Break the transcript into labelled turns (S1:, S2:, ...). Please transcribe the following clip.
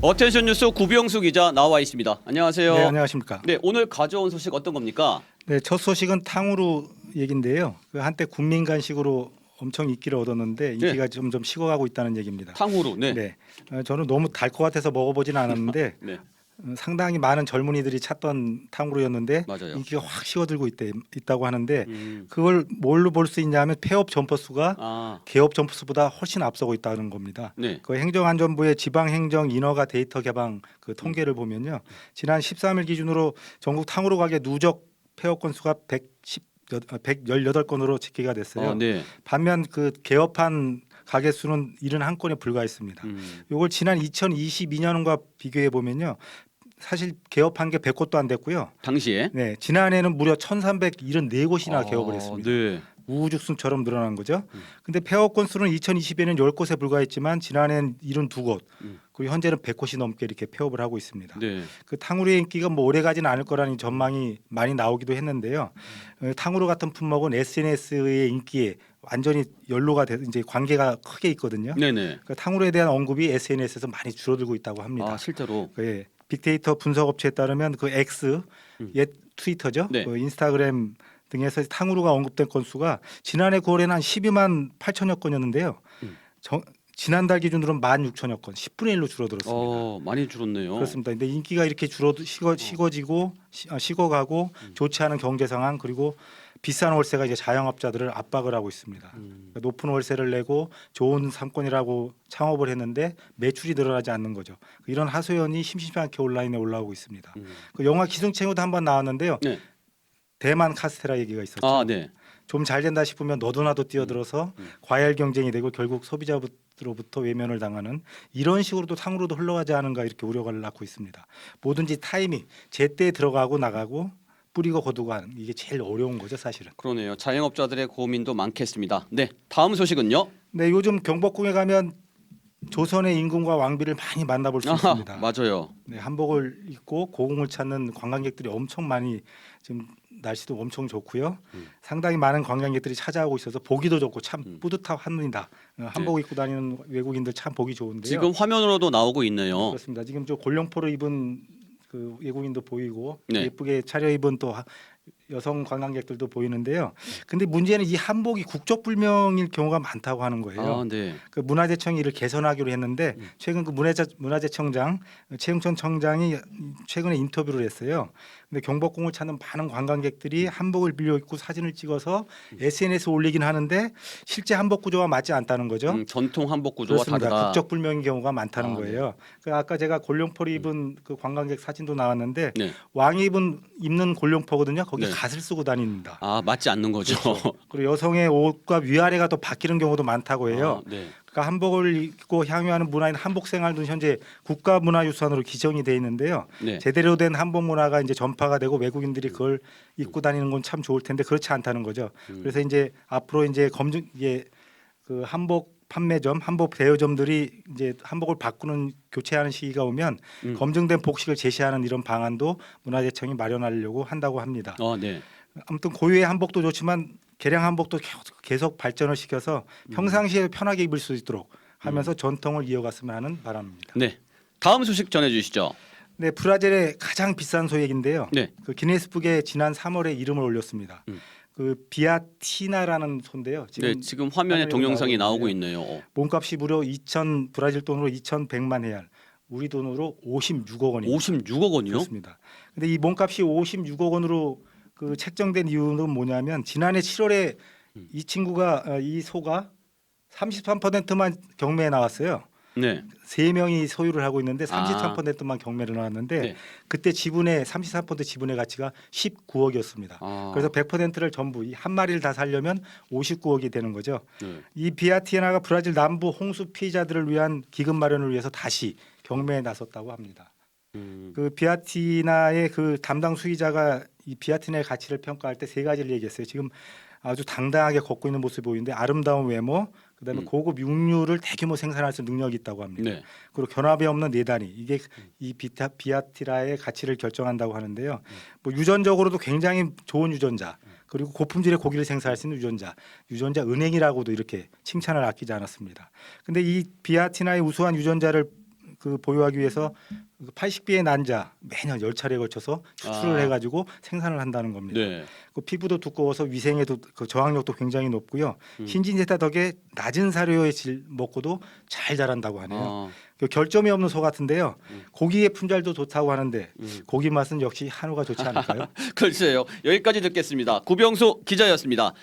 S1: 어텐션 뉴스 구병수 기자 나와 있습니다. 안녕하세요.
S2: 네, 안녕하십니까.
S1: 네, 오늘 가져온 소식 어떤 겁니까?
S2: 네, 첫 소식은 탕후루 얘긴데요. 그 한때 국민 간식으로 엄청 인기를 얻었는데 인기가 점점 식어가고 있다는 얘기입니다.
S1: 탕후루. 네.
S2: 네, 저는 너무 달 것 같아서 먹어보지는 않았는데
S1: 네.
S2: 상당히 많은 젊은이들이 찾던 탕후루였는데
S1: 맞아요.
S2: 인기가 확 식어들고 있다고 하는데 그걸 뭘로 볼 수 있냐면 폐업 점포 수가
S1: 아,
S2: 개업 점포 수보다 훨씬 앞서고 있다는 겁니다.
S1: 네.
S2: 그 행정안전부의 지방행정 인허가 데이터 개방 그 통계를 보면요, 지난 13일 기준으로 전국 탕후루 가게 누적 폐업 건수가 118건으로 집계가 됐어요.
S1: 네.
S2: 반면 그 개업한 가게 수는 71건에 불과했습니다. 이걸 지난 2022년과 비교해 보면요, 사실 개업한 게 100곳도 안 됐고요.
S1: 당시에.
S2: 네, 지난해는 무려 1,374곳이나 개업을 했습니다.
S1: 네.
S2: 우후죽순처럼 늘어난 거죠. 근데 폐업 건수는 2020에는 10곳에 불과했지만 지난해는 72곳, 그리고 현재는 100곳이 넘게 이렇게 폐업을 하고 있습니다.
S1: 네.
S2: 그 탕후루의 인기가 뭐 오래 가지는 않을 거라는 전망이 많이 나오기도 했는데요. 탕후루 같은 품목은 SNS의 인기에 완전히 연로가 돼 이제 관계가 크게 있거든요.
S1: 네네.
S2: 그 탕후루에 대한 언급이 SNS에서 많이 줄어들고 있다고 합니다.
S1: 아, 실제로.
S2: 예, 빅데이터 분석 업체에 따르면 그 X, 옛 트위터죠,
S1: 네.
S2: 그 인스타그램 등에서 탕후루가 언급된 건수가 지난해 9월에는 한 12만 8천여 건이었는데요. 지난달 기준으로는 16,000여 건, 10분의 1로 줄어들었습니다.
S1: 많이 줄었네요.
S2: 그렇습니다. 근데 인기가 이렇게 식어지고 식어가고 좋지 않은 경제 상황, 그리고 비싼 월세가 이제 자영업자들을 압박을 하고 있습니다. 그러니까 높은 월세를 내고 좋은 상권이라고 창업을 했는데 매출이 늘어나지 않는 거죠. 이런 하소연이 심심찮게 온라인에 올라오고 있습니다. 그 영화 기승전결도 한번 나왔는데요.
S1: 네.
S2: 대만 카스테라 얘기가 있었죠.
S1: 아, 네.
S2: 좀 잘 된다 싶으면 너도나도 뛰어들어서 과열 경쟁이 되고 결국 소비자로부터 외면을 당하는 이런 식으로도 탕후루도 흘러가지 않은가, 이렇게 우려를 낳고 있습니다. 뭐든지 타이밍, 제때에 들어가고 나가고 뿌리고 거두고 하는, 이게 제일 어려운 거죠, 사실은.
S1: 그러네요. 자영업자들의 고민도 많겠습니다. 네. 다음 소식은요?
S2: 네, 요즘 경복궁에 가면 조선의 임금과 왕비를 많이 만나볼 수 있습니다.
S1: 맞아요.
S2: 네, 한복을 입고 고궁을 찾는 관광객들이 엄청 많이, 지금 날씨도 엄청 좋고요. 상당히 많은 관광객들이 찾아오고 있어서 보기도 좋고 참 뿌듯합니다. 한복 입고 다니는 외국인들 참 보기 좋은데요.
S1: 지금 화면으로도 나오고 있네요.
S2: 그렇습니다. 지금 저 골룡포를 입은 그 외국인도 보이고
S1: 네.
S2: 예쁘게 차려입은 또 여성 관광객들도 보이는데요. 근데 문제는 이 한복이 국적불명일 경우가 많다고 하는 거예요.
S1: 아, 네.
S2: 그 문화재청이 이를 개선하기로 했는데 최근 그 문화재청장 최응천 청장이 최근에 인터뷰를 했어요. 근데 경복궁을 찾는 많은 관광객들이 한복을 빌려 입고 사진을 찍어서 SNS에 올리긴 하는데 실제 한복 구조와 맞지 않다는 거죠.
S1: 전통 한복 구조와
S2: 그렇습니다.
S1: 다르다.
S2: 국적불명인 경우가 많다는
S1: 아,
S2: 거예요. 그 아까 제가 골룡포를 입은 그 관광객 사진도 나왔는데
S1: 네.
S2: 왕이 입는 골룡포거든요. 거기
S1: 네.
S2: 갓을 쓰고 다닙니다.
S1: 아, 맞지 않는 거죠.
S2: 그리고 여성의 옷과 위아래가 또 바뀌는 경우도 많다고 해요.
S1: 아, 네.
S2: 그러니까 한복을 입고 향유하는 문화인 한복 생활도 현재 국가문화유산으로 지정이 돼 있는데요.
S1: 네.
S2: 제대로 된 한복 문화가 이제 전파가 되고 외국인들이 그걸 입고 다니는 건 참 좋을 텐데 그렇지 않다는 거죠. 그래서 이제 앞으로 이제 그 한복 판매점, 한복 대여점들이 이제 한복을 바꾸는 교체하는 시기가 오면 검증된 복식을 제시하는 이런 방안도 문화재청이 마련하려고 한다고 합니다.
S1: 네.
S2: 아무튼 고유의 한복도 좋지만 개량 한복도 계속 발전을 시켜서 평상시에 편하게 입을 수 있도록 하면서 전통을 이어갔으면 하는 바람입니다.
S1: 네. 다음 소식 전해 주시죠.
S2: 네, 브라질의 가장 비싼 소액인데요.
S1: 네.
S2: 그 기네스북에 지난 3월에 이름을 올렸습니다. 그 비아티나라는 소인데요.
S1: 네, 지금 화면에 동영상이 나오고 있네요.
S2: 몸값이 무려 브라질 돈으로 2,100만 헤알, 우리 돈으로 56억 원입니다.
S1: 56억 원이요?
S2: 그렇습니다. 근데 이 몸값이 56억 원으로 그 책정된 이유는 뭐냐면 지난해 7월에 이 친구가 이 소가 33%만 경매에 나왔어요.
S1: 네.
S2: 3명이 소유를 하고 있는데 33%만 경매를 나왔는데
S1: 네.
S2: 그때 지분의 33% 지분의 가치가 19억이었습니다. 그래서 100%를 전부 이 한 마리를 다 살려면 59억이 되는 거죠.
S1: 네.
S2: 이 비아티나가 브라질 남부 홍수 피해자들을 위한 기금 마련을 위해서 다시 경매에 나섰다고 합니다. 그 비아티나의 그 담당 수의자가 이 비아티나의 가치를 평가할 때 3가지를 얘기했어요. 지금 아주 당당하게 걷고 있는 모습이 보이는데 아름다운 외모, 그다음에 고급 육류를 대규모 생산할 수 있는 능력이 있다고 합니다.
S1: 네.
S2: 그리고 견합이 없는 내다리, 이게 이 비아티라의 가치를 결정한다고 하는데요. 뭐 유전적으로도 굉장히 좋은 유전자, 그리고 고품질의 고기를 생산할 수 있는 유전자 은행이라고도 이렇게 칭찬을 아끼지 않았습니다. 근데 이 비아티나의 우수한 유전자를 그 보유하기 위해서 80비의 난자 매년 10차례에 걸쳐서 추출을
S1: 아.
S2: 해가지고 생산을 한다는 겁니다.
S1: 네.
S2: 그 피부도 두꺼워서 위생에도 그 저항력도 굉장히 높고요.
S1: 음.
S2: 신진제타 덕에 낮은 사료의 질 먹고도 잘 자란다고 하네요.
S1: 아,
S2: 그 결점이 없는 소 같은데요.
S1: 음.
S2: 고기의 품질도 좋다고 하는데
S1: 음.
S2: 고기 맛은 역시 한우가 좋지 않을까요?
S1: 글쎄요. 여기까지 듣겠습니다. 구병수 기자였습니다.